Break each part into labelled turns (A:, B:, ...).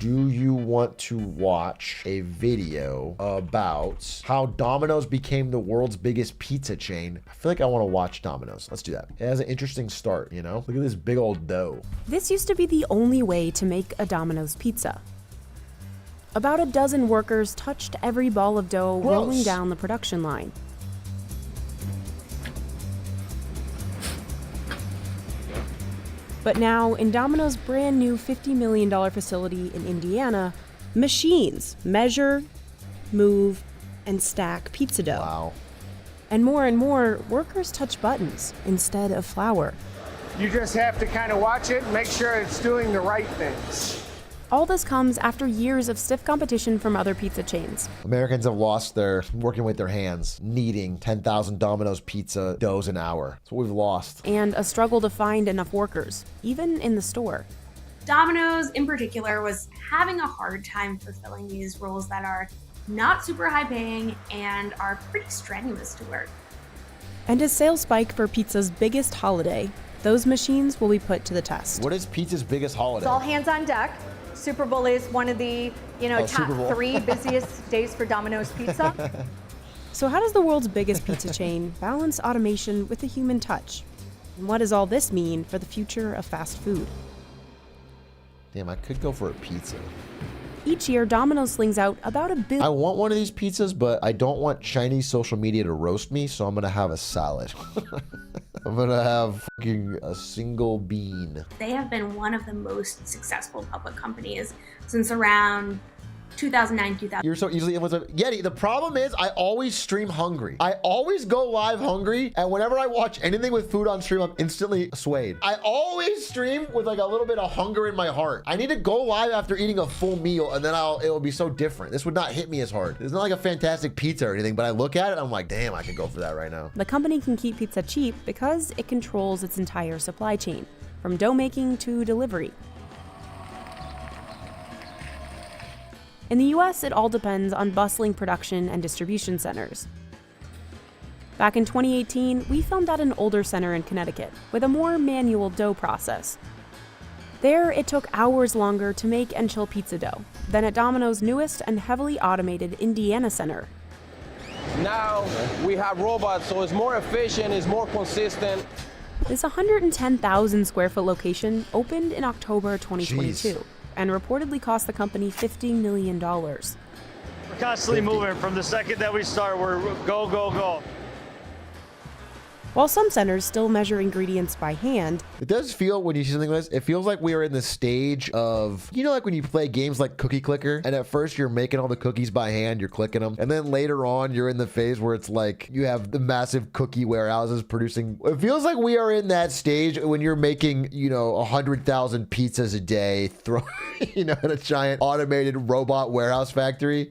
A: Do you want to watch a video about how Domino's became the world's biggest pizza chain? I feel like I want to watch Domino's. Let's do that. It has an interesting start, you know? Look at this big old dough.
B: This used to be the only way to make a Domino's pizza. About a dozen workers touched every ball of dough rolling down the production line. But now, in Domino's brand new $50 million facility in Indiana, machines measure, move, and stack pizza dough.
A: Wow.
B: And more, workers touch buttons instead of flour.
C: You just have to kind of watch it and make sure it's doing the right things.
B: All this comes after years of stiff competition from other pizza chains.
A: Americans have lost their working with their hands, kneading 10,000 Domino's pizza doughs an hour. That's what we've lost.
B: And a struggle to find enough workers, even in the store.
D: Domino's in particular was having a hard time fulfilling these roles that are not super high paying and are pretty strenuous to work.
B: And as sales spike for pizza's biggest holiday, those machines will be put to the test.
A: What is pizza's biggest holiday?
E: It's all hands on deck. Super Bowl is one of the, top 3 busiest days for Domino's Pizza.
B: So how does the world's biggest pizza chain balance automation with the human touch? And what does all this mean for the future of fast food?
A: Damn, I could go for a pizza.
B: Each year, Domino's slings out about $1 billion.
A: I want one of these pizzas, but I don't want Chinese social media to roast me, so I'm gonna have a salad. I'm gonna have fucking a single bean.
D: They have been one of the most successful public companies since around 2009, 2000.
A: You're so easily influenced. Yeti, the problem is I always stream hungry. I always go live hungry, and whenever I watch anything with food on stream, I'm instantly swayed. I always stream with like a little bit of hunger in my heart. I need to go live after eating a full meal, and then it'll be so different. This would not hit me as hard. It's not like a fantastic pizza or anything, but I look at it, I'm like, damn, I could go for that right now.
B: The company can keep pizza cheap because it controls its entire supply chain, from dough making to delivery. In the US, it all depends on bustling production and distribution centers. Back in 2018, we filmed at an older center in Connecticut with a more manual dough process. There, it took hours longer to make and chill pizza dough than at Domino's newest and heavily automated Indiana center.
F: Now we have robots, so it's more efficient, it's more consistent.
B: This 110,000 square foot location opened in October 2022.
A: Jeez.
B: And reportedly cost the company $50 million.
G: We're constantly moving. From the second that we start, we're go, go, go.
B: While some centers still measure ingredients by hand,
A: It does feel, when you see something like this, it feels like we are in the stage of, like when you play games like Cookie Clicker, and at first you're making all the cookies by hand, you're clicking them, and then later on you're in the phase where it's like you have the massive cookie warehouses producing. It feels like we are in that stage when you're making, 100,000 pizzas a day, in a giant automated robot warehouse factory.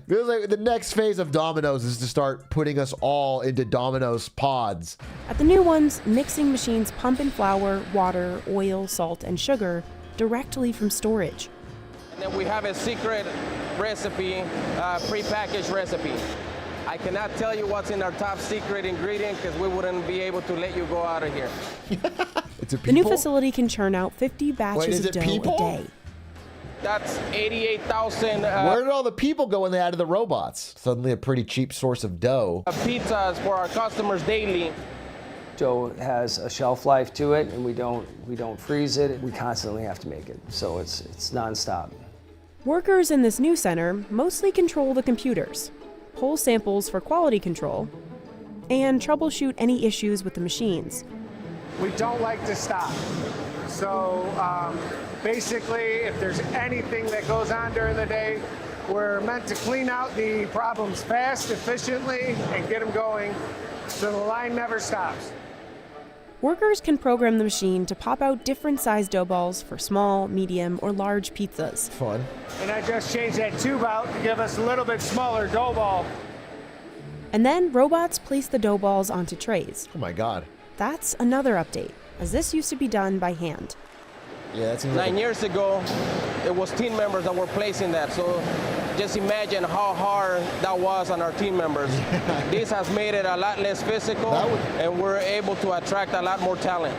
A: Feels like the next phase of Domino's is to start putting us all into Domino's pods.
B: at the new ones, mixing machines pump in flour, water, oil, salt, and sugar directly from storage.
F: And then we have a secret recipe, prepackaged recipe. I cannot tell you what's in our top secret ingredient because we wouldn't be able to let you go out of here.
A: It's a
B: The new
A: people?
B: facility can churn out 50 batches
A: is
B: of
A: it
B: dough
A: people?
B: a day.
F: That's 88,000
A: Where did all the people go when they added the robots? Suddenly a pretty cheap source of dough.
F: pizzas for our customers daily.
H: Dough has a shelf life to it, and we don't freeze it. We constantly have to make it, so it's nonstop.
B: Workers in this new center mostly control the computers, pull samples for quality control, and troubleshoot any issues with the machines.
C: We don't like to stop. So basically, if there's anything that goes on during the day, we're meant to clean out the problems fast, efficiently, and get them going so the line never stops.
B: Workers can program the machine to pop out different sized dough balls for small, medium, or large pizzas.
A: Fun.
C: And I just changed that tube out to give us a little bit smaller dough ball.
B: And then robots place the dough balls onto trays.
A: Oh my God.
B: That's another update, as this used to be done by hand.
A: Yeah, that seems like
F: 9 years ago, it was team members that were placing that. So just imagine how hard that was on our team members. This has made it a lot less physical, and we're able to attract a lot more talent.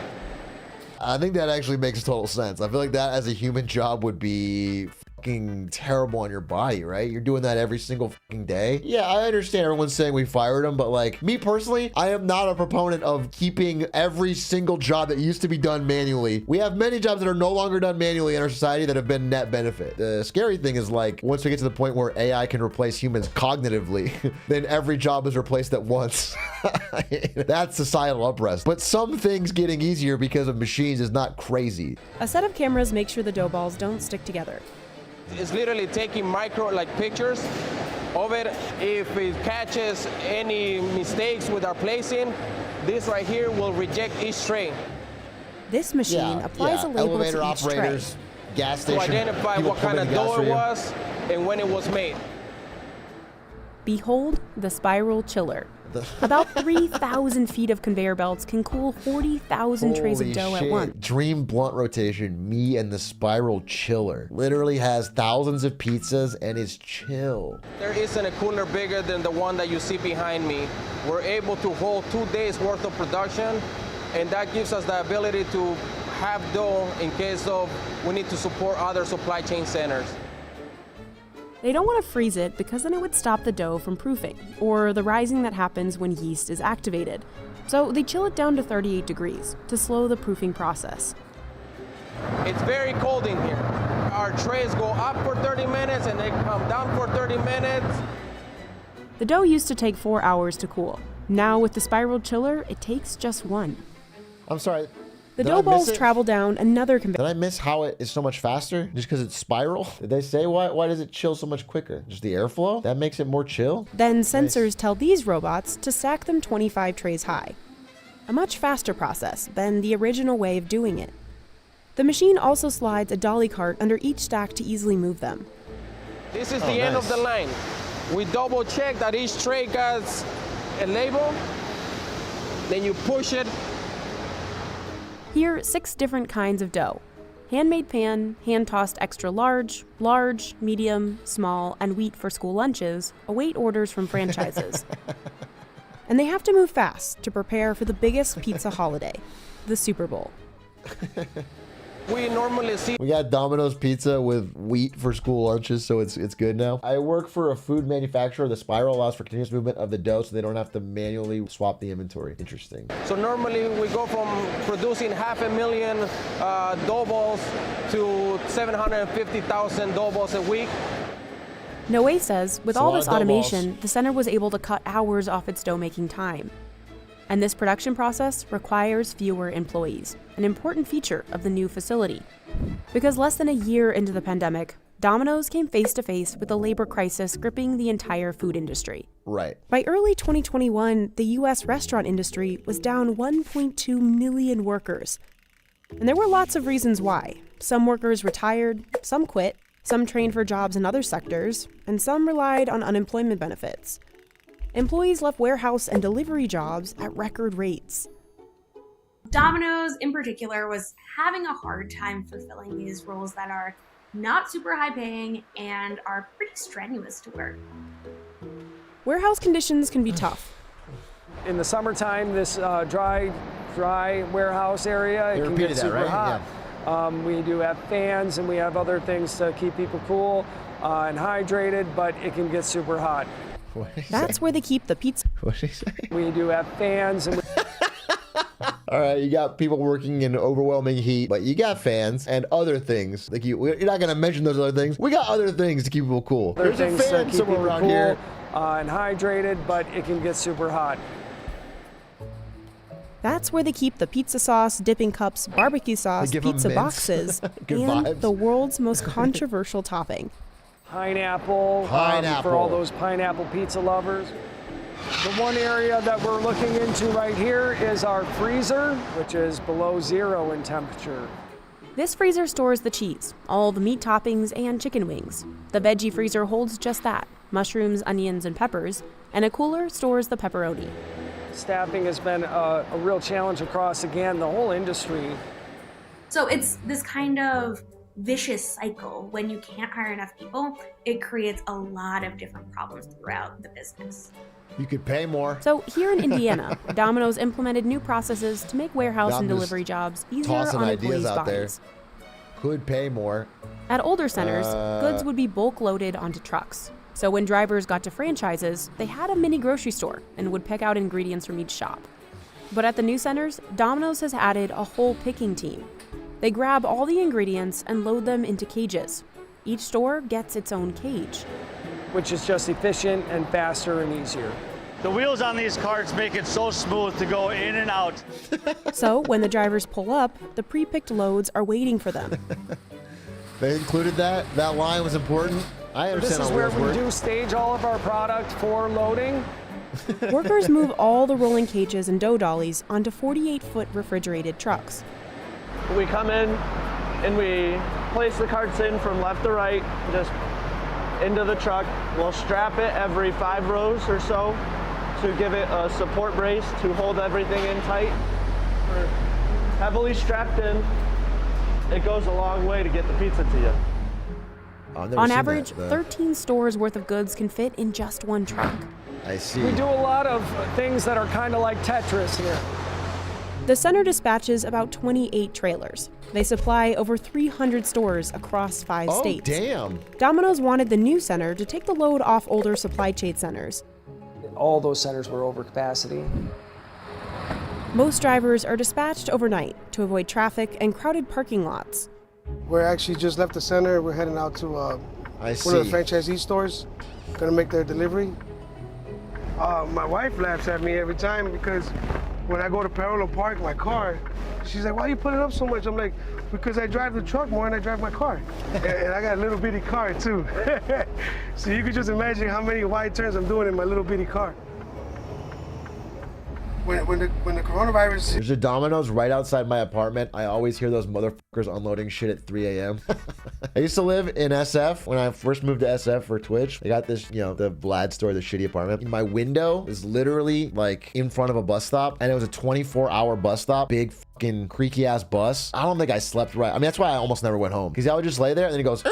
A: I think that actually makes total sense. I feel like that as a human job would be fucking terrible on your body, right? You're doing that every single fucking day. Yeah, I understand everyone's saying we fired him, but like me personally, I am not a proponent of keeping every single job that used to be done manually. We have many jobs that are no longer done manually in our society that have been net benefit. The scary thing is like once we get to the point where AI can replace humans cognitively, then every job is replaced at once. That's societal unrest. But some things getting easier because of machines is not crazy.
B: A set of cameras makes sure the dough balls don't stick together.
F: It's literally taking micro pictures of it. If it catches any mistakes with our placing, this right here will reject each tray.
B: This machine applies a label
A: elevator
B: to each
A: operators,
B: tray
A: gas station,
F: to identify
A: people
F: what kind of
A: pumping gas
F: dough
A: for
F: it
A: you.
F: was and when it was made.
B: Behold the spiral chiller. About 3,000 feet of conveyor belts can cool 40,000 trays of
A: Holy
B: dough
A: shit.
B: at once.
A: Dream blunt rotation, me and the spiral chiller. Literally has thousands of pizzas and is chill.
F: There isn't a cooler bigger than the one that you see behind me. We're able to hold 2 days worth of production, and that gives us the ability to have dough in case of we need to support other supply chain centers.
B: They don't want to freeze it because then it would stop the dough from proofing, or the rising that happens when yeast is activated. So they chill it down to 38 degrees to slow the proofing process.
F: It's very cold in here. Our trays go up for 30 minutes and they come down for 30 minutes.
B: The dough used to take 4 hours to cool. Now with the spiral chiller, it takes just 1.
A: I'm sorry.
B: The
A: Did I
B: dough
A: miss
B: balls
A: it?
B: travel down another conveyor.
A: Did I miss how it is so much faster? Just because it's spiral? Did they say why does it chill so much quicker? Just the airflow? That makes it more chill?
B: Then sensors tell these robots to stack them 25 trays high. A much faster process than the original way of doing it. The machine also slides a dolly cart under each stack to easily move them.
F: This is the end of the line. We double check that each tray gets a label. Then you push it.
B: Here, 6 different kinds of dough. Handmade pan, hand-tossed extra large, large, medium, small, and wheat for school lunches await orders from franchises. And they have to move fast to prepare for the biggest pizza holiday, the Super Bowl.
F: We normally see
A: We got Domino's pizza with wheat for school lunches, so it's good now. I work for a food manufacturer. The spiral allows for continuous movement of the dough so they don't have to manually swap the inventory. Interesting.
F: So normally we go from producing 500,000 dough balls to 750,000 dough balls a week.
B: Noé says, with
A: It's a
B: all
A: lot
B: this
A: of dough
B: automation,
A: balls.
B: the center was able to cut hours off its dough-making time. And this production process requires fewer employees, an important feature of the new facility. Because less than a year into the pandemic, Domino's came face to face with a labor crisis gripping the entire food industry.
A: Right.
B: By early 2021, the U.S. restaurant industry was down 1.2 million workers. And there were lots of reasons why. Some workers retired, some quit, some trained for jobs in other sectors, and some relied on unemployment benefits. Employees left warehouse and delivery jobs at record rates.
D: Domino's in particular was having a hard time fulfilling these roles that are not super high paying and are pretty strenuous to work.
B: Warehouse conditions can be tough.
H: In the summertime, this dry warehouse area,
A: You
H: it can
A: repeated
H: get
A: that,
H: super
A: right?
H: hot. We do have fans and we have other things to keep people cool and hydrated, but it can get super hot.
A: What did he
B: That's
A: say?
B: where they keep the pizza
A: What did he say?
H: We do have fans and
A: All right, you got people working in overwhelming heat, but you got fans and other things. Like you're not gonna mention those other things. We got other things to keep people cool.
H: other
A: There's a
H: things to
A: fan
H: keep
A: somewhere
H: people
A: around
H: cool
A: here.
H: and hydrated, but it can get super hot.
B: That's where they keep the pizza sauce, dipping cups, barbecue sauce,
A: give 'em
B: pizza
A: mints.
B: Boxes,
A: Good
B: and
A: vibes.
B: the world's most controversial topping.
H: Pineapple,
A: Pineapple.
H: for all those pineapple pizza lovers. The one area that we're looking into right here is our freezer, which is below 0 in temperature.
B: This freezer stores the cheese, all the meat toppings, and chicken wings. The veggie freezer holds just that, mushrooms, onions, and peppers, and a cooler stores the pepperoni.
H: Staffing has been a real challenge across, again, the whole industry.
D: So it's this kind of vicious cycle. When you can't hire enough people, it creates a lot of different problems throughout the business.
A: You could pay more.
B: So here in Indiana, Domino's implemented new processes to make warehouse and delivery jobs easier on employees' bodies.
A: Could pay more.
B: At older centers, goods would be bulk loaded onto trucks. So when drivers got to franchises, they had a mini grocery store and would pick out ingredients from each shop. But at the new centers, Domino's has added a whole picking team. They grab all the ingredients and load them into cages. Each store gets its own cage,
H: which is just efficient and faster and easier.
G: The wheels on these carts make it so smooth to go in and out.
B: So when the drivers pull up, the pre-picked loads are waiting for them.
A: They included that? That line was important? I understand.
H: This is where we do stage all of our product for loading.
B: Workers move all the rolling cages and dough dollies onto 48-foot refrigerated trucks.
I: We come in and we place the carts in from left to right, just into the truck. We'll strap it every 5 rows or so to give it a support brace to hold everything in tight. We're heavily strapped in. It goes a long way to get the pizza to you.
B: On average, 13 stores worth of goods can fit in just one truck.
A: I see.
H: We do a lot of things that are kind of like Tetris here.
B: The center dispatches about 28 trailers. They supply over 300 stores across 5 states.
A: Oh, damn.
B: Domino's wanted the new center to take the load off older supply chain centers.
H: All those centers were over capacity.
B: Most drivers are dispatched overnight to avoid traffic and crowded parking lots.
J: We're actually just left the center. We're heading out to one of the franchisee stores, gonna make their delivery. My wife laughs at me every time because when I go to parallel park my car, she's like, why are you putting up so much? I'm like, because I drive the truck more than I drive my car. and I got a little bitty car too. So you can just imagine how many wide turns I'm doing in my little bitty car. When the coronavirus...
A: There's a Domino's right outside my apartment. I always hear those motherfuckers unloading shit at 3 a.m. I used to live in SF when I first moved to SF for Twitch. They got this, the Vlad store, the shitty apartment. My window is literally like in front of a bus stop, and it was a 24-hour bus stop. Big fucking creaky ass bus. I don't think I slept right. I mean, that's why I almost never went home, because I would just lay there and then he goes,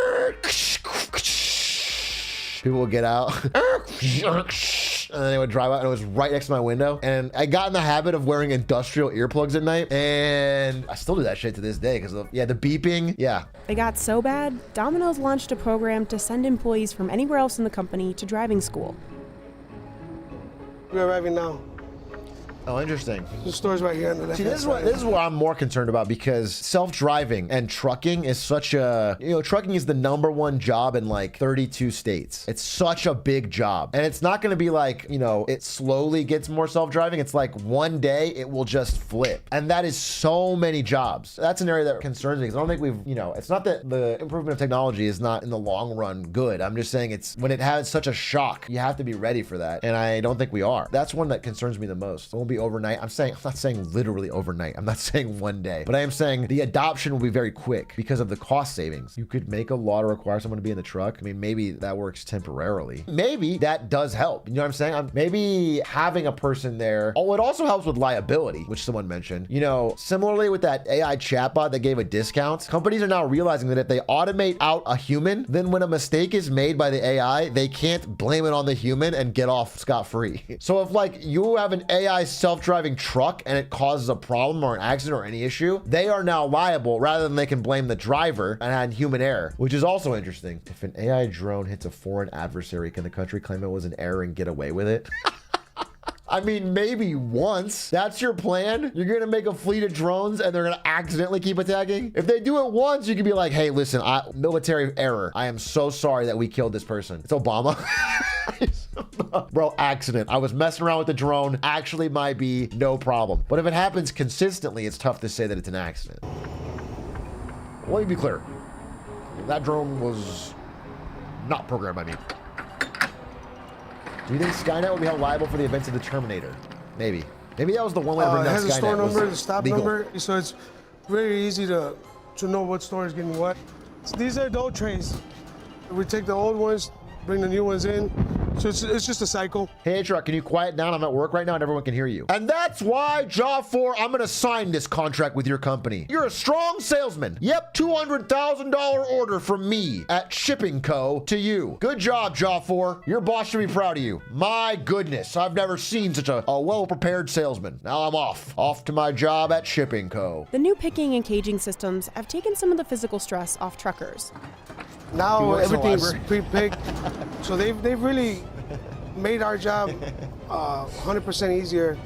A: people would get out. And then they would drive out, and it was right next to my window. And I got in the habit of wearing industrial earplugs at night, and I still do that shit to this day because of the beeping. Yeah.
B: It got so bad, Domino's launched a program to send employees from anywhere else in the company to driving school.
J: We're arriving now.
A: Oh, interesting.
J: The store's right here on the left.
A: See, this is what I'm more concerned about, because self-driving and trucking is such a, trucking is the #1 job in like 32 states. It's such a big job. And it's not going to be like, it slowly gets more self-driving. It's like one day it will just flip. And that is so many jobs. That's an area that concerns me, because I don't think we've, it's not that the improvement of technology is not in the long run good. I'm just saying it's when it has such a shock, you have to be ready for that. And I don't think we are. That's one that concerns me the most. It won't be overnight. I'm not saying literally overnight. I'm not saying one day, but I am saying the adoption will be very quick because of the cost savings. You could make a law to require someone to be in the truck. I mean, maybe that works temporarily. Maybe that does help. You know what I'm saying? Maybe having a person there. Oh, it also helps with liability, which someone mentioned. Similarly with that AI chatbot that gave a discount, companies are now realizing that if they automate out a human, then when a mistake is made by the AI, they can't blame it on the human and get off scot-free. So if like you have an AI self-driving truck and it causes a problem or an accident or any issue, they are now liable rather than they can blame the driver and had human error, which is also interesting. If an AI drone hits a foreign adversary, can the country claim it was an error and get away with it? I mean, maybe once. That's your plan? You're gonna make a fleet of drones and they're gonna accidentally keep attacking? If they do it once, you can be like, hey, listen, military error. I am so sorry that we killed this person. It's Obama. Bro, accident. I was messing around with the drone. Actually might be no problem. But if it happens consistently, it's tough to say that it's an accident. Let me be clear. That drone was not programmed by me. Do you think Skynet will be held liable for the events of the Terminator? Maybe. Maybe that was the one way to bring down Skynet.
J: It has a store number, the stop
A: legal.
J: number, so it's very easy to know what store is getting what. So these are dough trays. We take the old ones, bring the new ones in, So it's just a cycle.
A: Hey, Atrioc, can you quiet down? I'm at work right now and everyone can hear you. And that's why, Jaw4, I'm gonna sign this contract with your company. You're a strong salesman. Yep, $200,000 order from me at Shipping Co. to you. Good job, Jaw4. Your boss should be proud of you. My goodness, I've never seen such a well-prepared salesman. Now I'm off to my job at Shipping Co.
B: The new picking and caging systems have taken some of the physical stress off truckers.
J: Now everything's pre-picked, so they've really made our job 100% easier.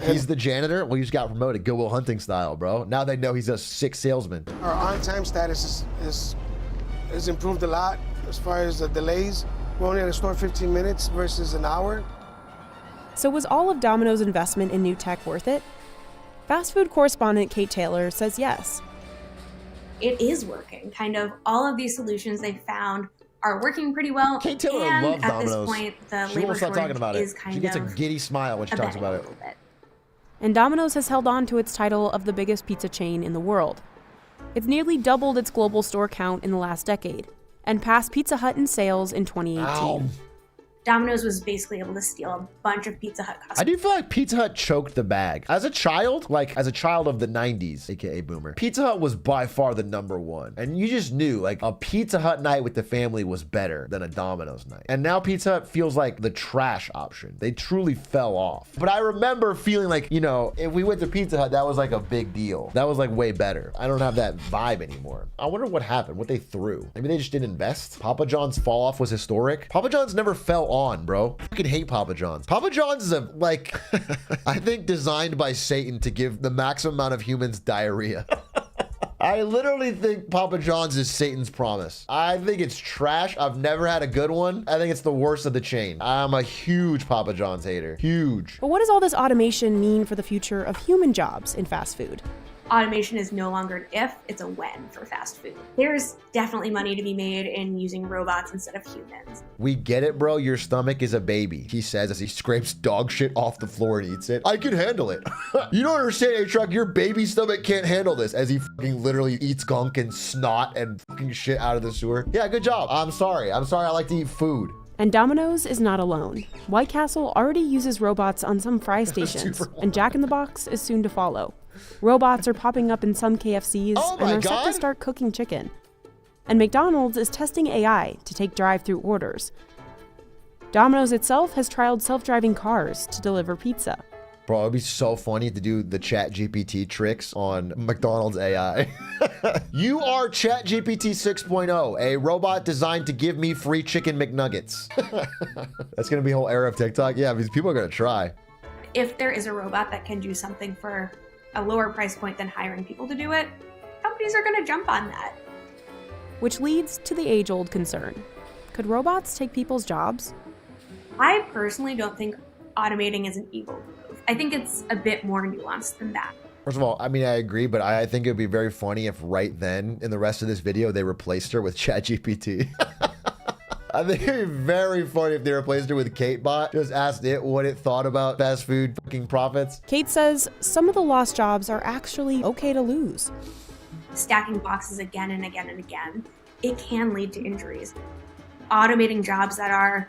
A: He's the janitor? Well, you just got promoted Goodwill Hunting style, bro. Now they know he's a sick salesman.
J: Our on-time status is improved a lot as far as the delays. We're only at a store 15 minutes versus an hour.
B: So was all of Domino's investment in new tech worth it? Fast food correspondent Kate Taylor says yes.
D: It is working. Kind of all of these solutions they've found are working pretty well.
A: Kate Taylor
D: and
A: loves
D: at
A: Domino's.
D: this point, the
A: She
D: labor
A: won't stop talking about
D: shortage
A: it.
D: is kind
A: She gets a
D: of
A: giddy smile when she talks about it.
B: And Domino's has held on to its title of the biggest pizza chain in the world. It's nearly doubled its global store count in the last decade and passed Pizza Hut in sales in 2018.
A: Ow.
D: Domino's was basically able to steal a bunch of Pizza Hut customers.
A: I do feel like Pizza Hut choked the bag. As a child, as a child of the 90s, aka boomer, Pizza Hut was by far the #1. And you just knew, like, a Pizza Hut night with the family was better than a Domino's night. And now Pizza Hut feels like the trash option. They truly fell off. But I remember feeling like, you know, if we went to Pizza Hut, that was like a big deal. That was like way better. I don't have that vibe anymore. I wonder what happened, what they threw. Maybe they just didn't invest. Papa John's fall off was historic. Papa John's never fell on, bro. I fucking hate Papa John's. Papa John's is I think designed by Satan to give the maximum amount of humans diarrhea. I literally think Papa John's is Satan's promise. I think it's trash. I've never had a good one. I think it's the worst of the chain. I'm a huge Papa John's hater. Huge.
B: But what does all this automation mean for the future of human jobs in fast food?
D: Automation is no longer an if, it's a when for fast food. There's definitely money to be made in using robots instead of humans.
A: We get it, bro. Your stomach is a baby, he says as he scrapes dog shit off the floor and eats it. I can handle it. You don't understand, Atrioc. Your baby stomach can't handle this, as he fucking literally eats gunk and snot and fucking shit out of the sewer. Yeah, good job. I'm sorry. I like to eat food.
B: And Domino's is not alone. White Castle already uses robots on some fry stations, and Jack in the Box is soon to follow. Robots are popping up in some KFCs and are set to start cooking chicken. And McDonald's is testing AI to take drive-through orders. Domino's itself has trialed self-driving cars to deliver pizza.
A: Bro, it'd be so funny to do the ChatGPT tricks on McDonald's AI. You are ChatGPT 6.0, a robot designed to give me free chicken McNuggets. That's gonna be a whole era of TikTok. Yeah, because people are gonna try.
D: If there is a robot that can do something for a lower price point than hiring people to do it, companies are gonna jump on that.
B: Which leads to the age-old concern. Could robots take people's jobs?
D: I personally don't think automating is an evil move. I think it's a bit more nuanced than that.
A: First of all, I mean, I agree, but I think it would be very funny if right then, in the rest of this video, they replaced her with ChatGPT. I think it'd be very funny if they replaced her with KateBot. Just asked it what it thought about fast food fucking profits.
B: Kate says some of the lost jobs are actually okay to lose.
D: Stacking boxes again and again and again, it can lead to injuries. Automating jobs that are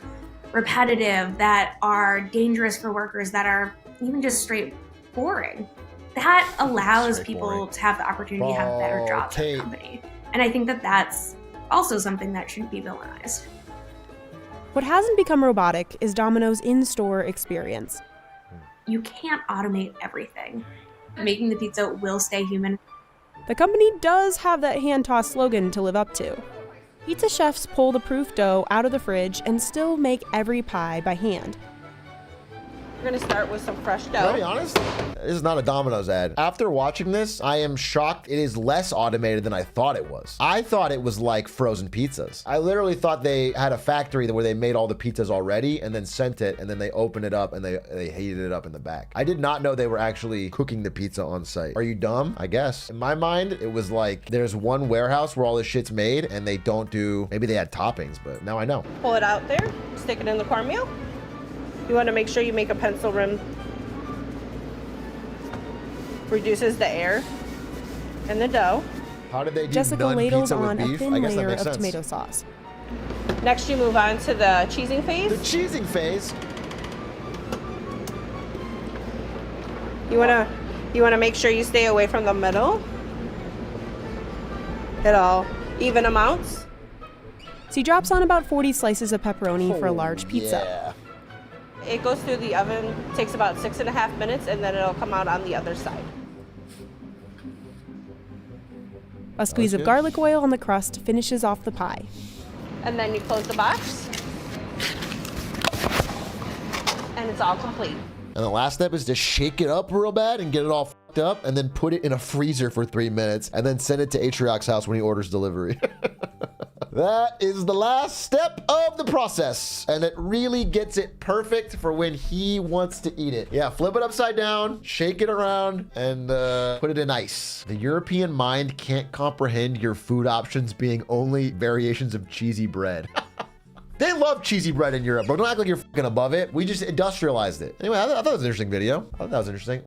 D: repetitive, that are dangerous for workers, that are even just straight boring, that allows people to have the opportunity to have better jobs at the company. And I think that that's also something that shouldn't be villainized.
B: What hasn't become robotic is Domino's in-store experience.
D: You can't automate everything. Making the pizza will stay human.
B: The company does have that hand-tossed slogan to live up to. Pizza chefs pull the proof dough out of the fridge and still make every pie by hand.
K: We're gonna start with some fresh dough.
A: Can I be honest? This is not a Domino's ad. After watching this, I am shocked it is less automated than I thought it was. I thought it was like frozen pizzas. I literally thought they had a factory where they made all the pizzas already and then sent it, and then they opened it up and they heated it up in the back. I did not know they were actually cooking the pizza on site. Are you dumb? I guess. In my mind, it was like there's one warehouse where all this shit's made and they don't do, maybe they had toppings, but now I know.
K: Pull it out there, stick it in the cornmeal. You want to make sure you make a pencil rim. Reduces the air in the dough.
A: How did they do
B: Jessica
A: none
B: ladles
A: pizza with
B: on
A: beef?
B: a thin
A: I guess that
B: layer
A: makes
B: of
A: sense.
B: tomato sauce.
K: Next, you move on to the cheesing phase.
A: The cheesing phase.
K: You wanna make sure you stay away from the middle. Hit all even amounts.
B: So he drops on about 40 slices of pepperoni for a large pizza.
A: Yeah.
K: It goes through the oven, takes about 6.5 minutes, and then it'll come out on the other side.
B: A squeeze of garlic oil on the crust finishes off the pie.
K: And then you close the box. And it's all complete.
A: And the last step is to shake it up real bad and get it all fucked up, and then put it in a freezer for 3 minutes, and then send it to Atrioc's house when he orders delivery. That is the last step of the process, and it really gets it perfect for when he wants to eat it. Yeah, flip it upside down, shake it around, and put it in ice. The European mind can't comprehend your food options being only variations of cheesy bread. They love cheesy bread in Europe, bro. Don't act like you're fucking above it. We just industrialized it. Anyway, I thought it was an interesting video. I thought that was interesting.